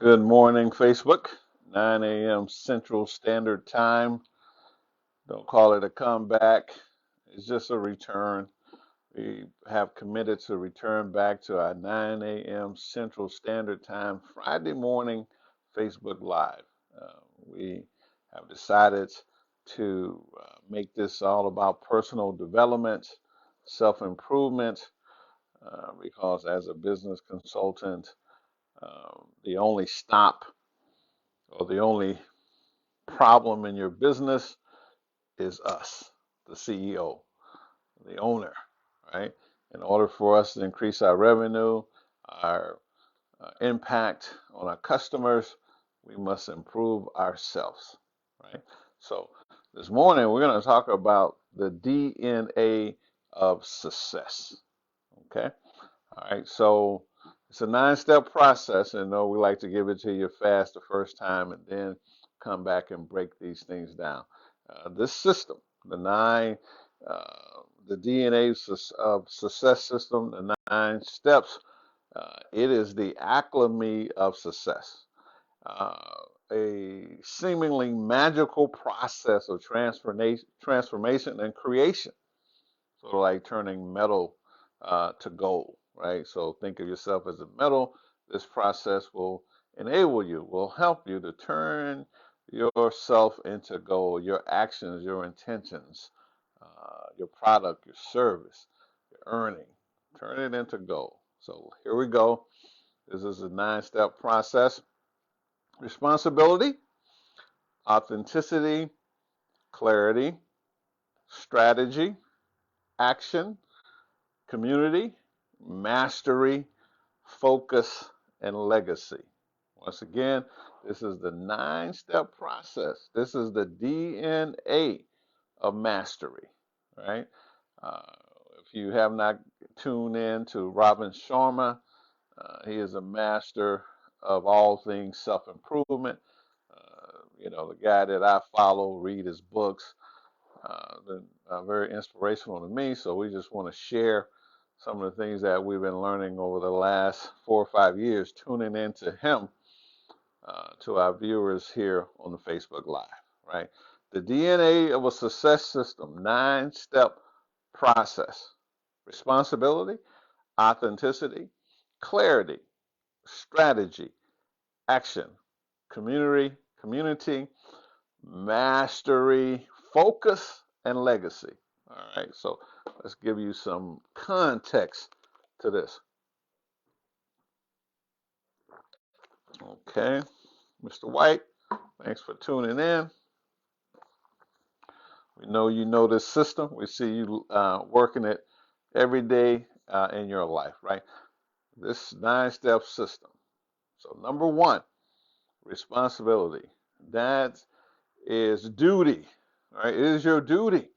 Good morning, Facebook. 9 a.m. Central Standard Time. Don't call it a comeback. It's just a return. We have committed to return back to our 9 a.m. Central Standard Time Friday morning Facebook Live. We have decided to make this all about personal development, self improvement, because as a business consultant, the only stop or the only problem in your business is us, the CEO, the owner, right? In order for us to increase our revenue, our impact on our customers, we must improve ourselves, right? So this morning we're going to talk about the DNA of success, okay? All right, so it's a 9 step process, and we like to give it to you fast the first time and then come back and break these things down. This system, the nine, the DNA of success system, the 9 steps, it is the alchemy of success, uh, a seemingly magical process of transformation and creation, sort of like turning metal to gold, right? So think of yourself as a metal. This process will enable you, will help you to turn yourself into gold, your actions, your intentions, your product, your service, your earning, turn it into gold. So here we go. This is a 9 step process. Responsibility, authenticity, clarity, strategy, action, community, mastery, focus, and legacy. Once again, this is the 9 step process. This is the DNA of mastery, right? Uh, if you have not tuned in to Robin Sharma, he is a master of all things self improvement. The guy that I follow, read his books, very inspirational to me. So we just want to share some of the things that we've been learning over the last 4 or 5 years, tuning into him, to our viewers here on the Facebook Live, right? The DNA of a success system, 9 step process: responsibility, authenticity, clarity, strategy, action, community, mastery, focus, and legacy. All right, so let's give you some context to this. Okay, Mr. White, thanks for tuning in. We know you know this system. We see you working it every day in your life, right? This 9 step system. So, number one, responsibility. That is duty, right? It is your duty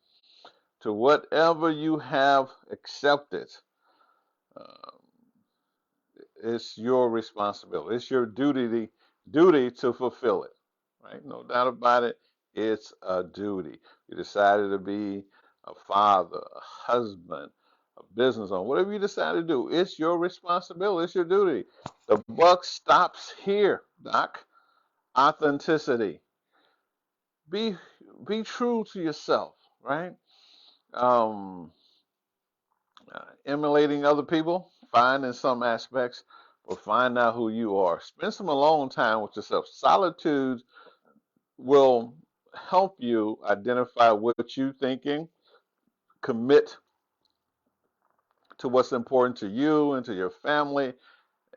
to whatever you have accepted. Uh, it's your responsibility. It's your duty to fulfill it, right? No doubt about it. It's a duty. You decided to be a father, a husband, a business owner, whatever you decide to do, it's your responsibility. It's your duty. The buck stops here, Doc. Authenticity. Be be true to yourself, right? Um, Emulating other people, fine in some aspects, but find out who you are. Spend some alone time with yourself. Solitude will help you identify what you're thinking, commit to what's important to you and to your family,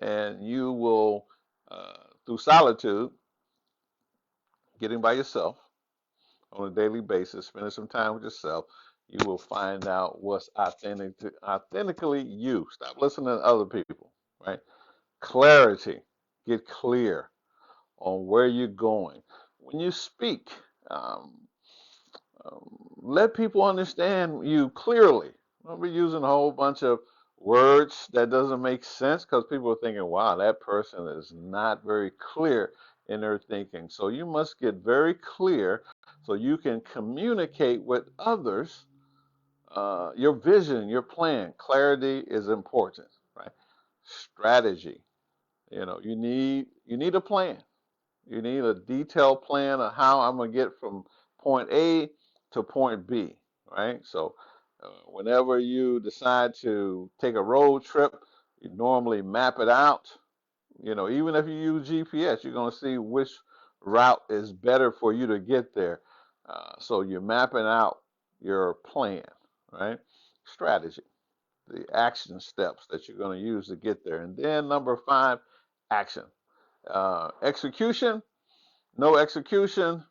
and you will, through solitude, getting by yourself on a daily basis, spending some time with yourself, you will find out what's authentically you. Stop listening to other people, right? Clarity. Get clear on where you're going. When you speak, um, let people understand you clearly. Don't be using a whole bunch of words that doesn't make sense because people are thinking, wow, that person is not very clear in their thinking. So you must get very clear so you can communicate with others your vision, your plan. Clarity is important, right? Strategy. You need a plan. You need a detailed plan of how I'm gonna get from point A to point B, right? So, whenever you decide to take a road trip, you normally map it out. Even if you use GPS, you're gonna see which route is better for you to get there. So you're mapping out your plan, right? Strategy, the action steps that you're going to use to get there. And then number five, action. Execution, no execution,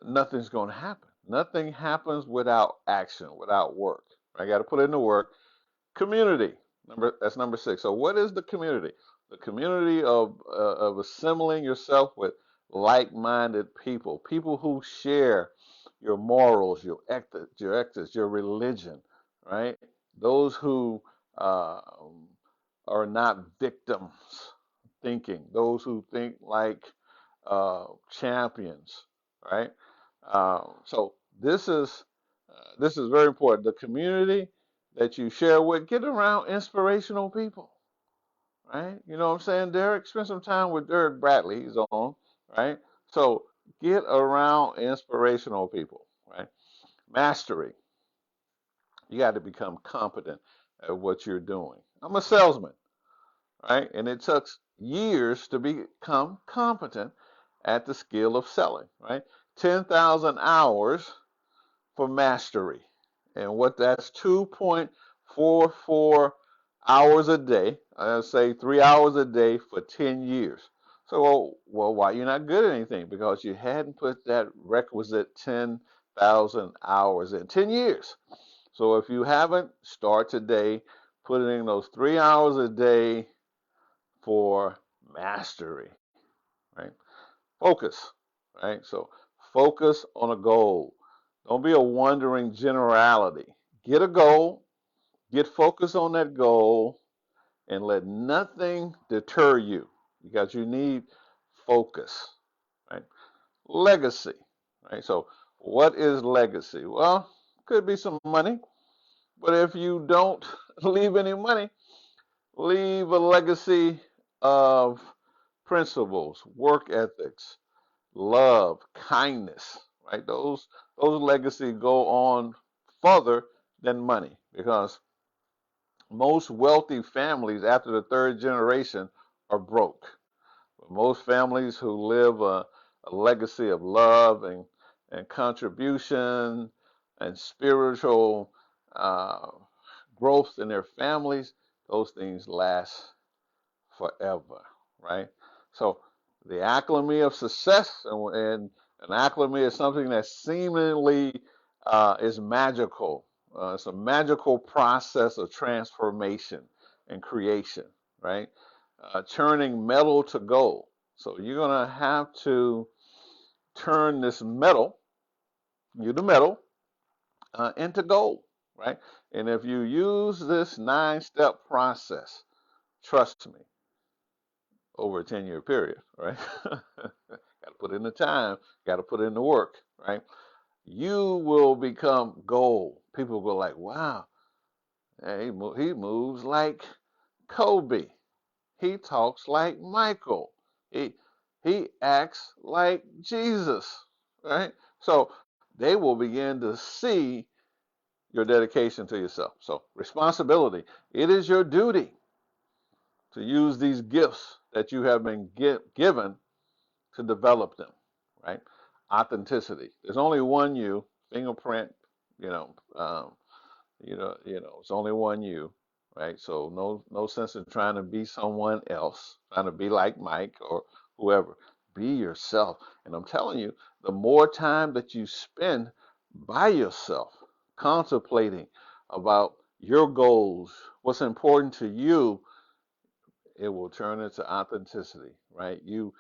nothing's going to happen. Nothing happens without action, without work. I got to put in the work. Community, that's number six. So what is the community? The community of assembling yourself with like-minded people, people who share your morals, your ethics, your religion, right? Those who uh, are not victims thinking, those who think like champions, right? So this is very important. The community that you share with, get around inspirational people, right? You know what I'm saying, Derek? Spend some time with Derek Bradley. He's on, right? So get around inspirational people, right? Mastery. You got to become competent at what you're doing. I'm a salesman, right? And it took years to become competent at the skill of selling, right? 10,000 hours for mastery. And what that's 2.44 hours a day. I say 3 hours a day for 10 years. So, well, why you're not good at anything? Because you hadn't put that requisite 10,000 hours in 10 years. So if you haven't, start today. Put in those 3 hours a day for mastery, right? Focus, right? So focus on a goal. Don't be a wandering generality. Get a goal, get focused on that goal, and let nothing deter you because you need focus, right? Legacy, right? So what is legacy? Well, could be some money, but if you don't leave any money, leave a legacy of principles, work ethics, love, kindness, right? Those legacies go on further than money because most wealthy families after the third generation are broke. But most families who live a legacy of love and contribution and spiritual uh, growth in their families, those things last forever, right? So the acclamy of success and an acclamy is something that seemingly is magical. It's a magical process of transformation and creation, right? Turning metal to gold. So you're going to have to turn this metal, the metal, into gold, right? And if you use this 9-step process, trust me, over a 10-year period, right? Got to put in the time, got to put in the work, right? You will become gold. People go like, wow, he moves like Kobe. He talks like Michael. He he acts like Jesus, right? So they will begin to see your dedication to yourself. So responsibility. It is your duty to use these gifts that you have been given to develop them, right? Authenticity. There's only one you. Fingerprint. You know. It's only one you, right? So no sense in trying to be someone else, trying to be like Mike or whoever. Be yourself. And I'm telling you, the more time that you spend by yourself, contemplating about your goals, what's important to you, it will turn into authenticity, right? You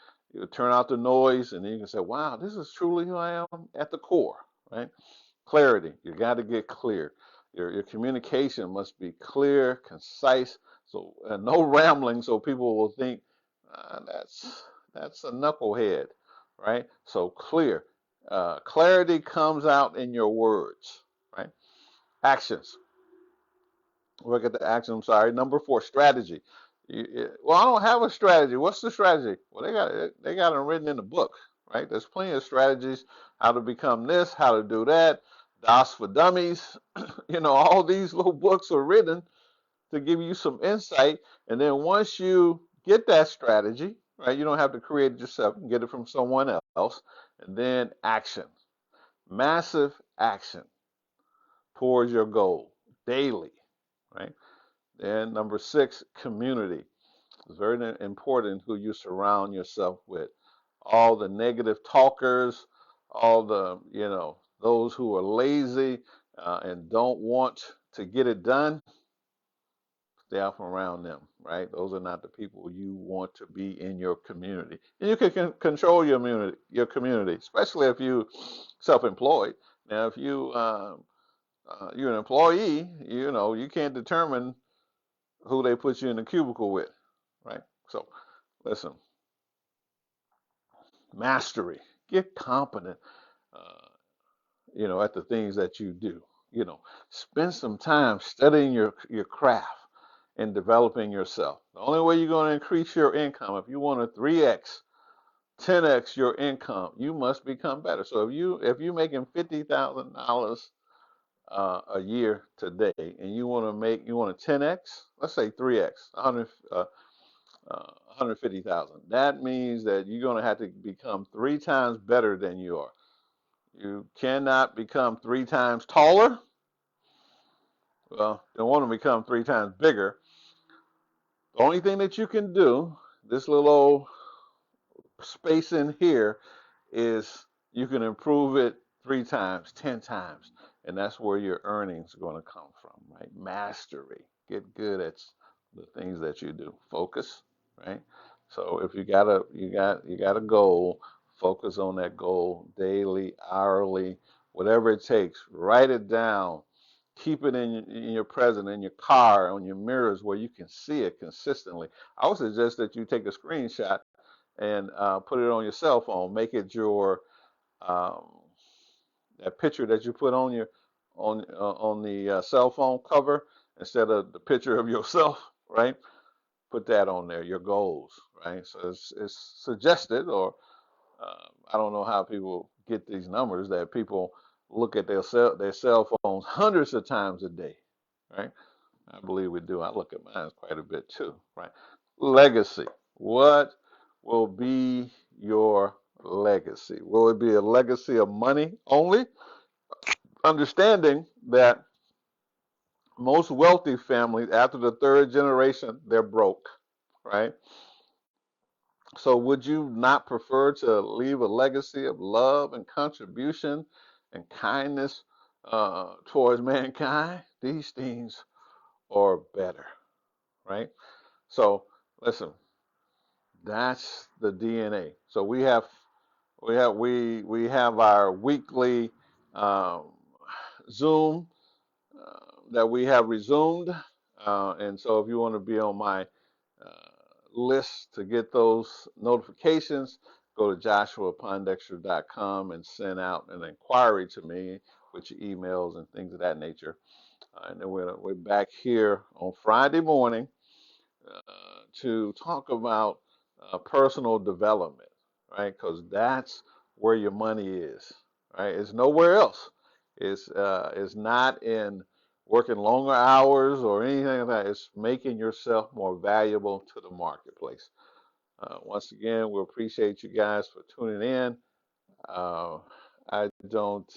turn out the noise, and then you can say, "Wow, this is truly who I am at the core," right? Clarity. You got to get clear. Your communication must be clear, concise, so no rambling, so people will think that's a knucklehead, right? So clear. Clarity comes out in your words, right? Actions. Look at the action. I'm sorry. Number four, strategy. Well, I don't have a strategy. What's the strategy? Well, they got it written in the book, right? There's plenty of strategies, how to become this, how to do that. DOS for Dummies. All these little books are written to give you some insight. And then once you get that strategy, right, you don't have to create it yourself. You can get it from someone else. And then action, massive action towards your goal daily, right? And number 6, community. It's very important who you surround yourself with. All the negative talkers, all those who are lazy and don't want to get it done, stay out from around them, right? Those are not the people you want to be in your community. And you can control your community, especially if you self-employed. Now, if you're an employee, you can't determine who they put you in the cubicle with, right? So, listen, mastery, get competent, uh, at the things that you do. Spend some time studying your craft and developing yourself. The only way you're going to increase your income, if you want to 3x, 10x your income, you must become better. So if you're making $50,000 a year today, and you want to 10x, let's say 3x, 150,000. That means that you're going to have to become 3 times better than you are. You cannot become 3 times taller. Well, you want to become 3 times bigger. The only thing that you can do, this little old space in here, is you can improve it 3 times, 10 times, and that's where your earnings are going to come from, right? Mastery. Get good at the things that you do. Focus, right? So if you got a goal, focus on that goal daily, hourly, whatever it takes. Write it down. Keep it in your present, in your car, on your mirrors where you can see it consistently. I would suggest that you take a screenshot and put it on your cell phone. Make it your um, that picture that you put on the cell phone cover instead of the picture of yourself, right? Put that on there. Your goals, right? So it's suggested, or I don't know how people get these numbers that people look at their cell phones hundreds of times a day, right? I believe we do. I look at mine quite a bit too, right? Legacy. What will be your legacy? Will it be a legacy of money only? Understanding that most wealthy families, after the third generation, they're broke, right? So, would you not prefer to leave a legacy of love and contribution and kindness towards mankind? These things are better, right? So, listen, that's the DNA. So we have our weekly um, Zoom that we have resumed, and so if you want to be on my list to get those notifications, go to joshuapondexter.com and send out an inquiry to me with your emails and things of that nature. And then we're back here on Friday morning to talk about personal development, right? Because that's where your money is, right? It's nowhere else. It's not in working longer hours or anything like that. It's making yourself more valuable to the marketplace. Once again, we appreciate you guys for tuning in. Uh, I don't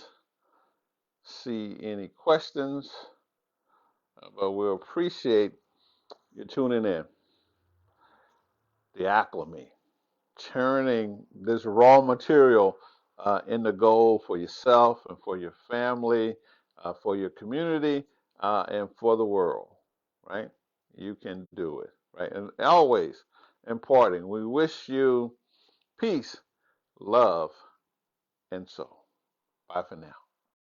see any questions, but we'll appreciate you tuning in. The Acclimate, turning this raw material into gold for yourself and for your family, for your community, and for the world, right? You can do it, right? And always imparting. We wish you peace, love, and soul. Bye for now.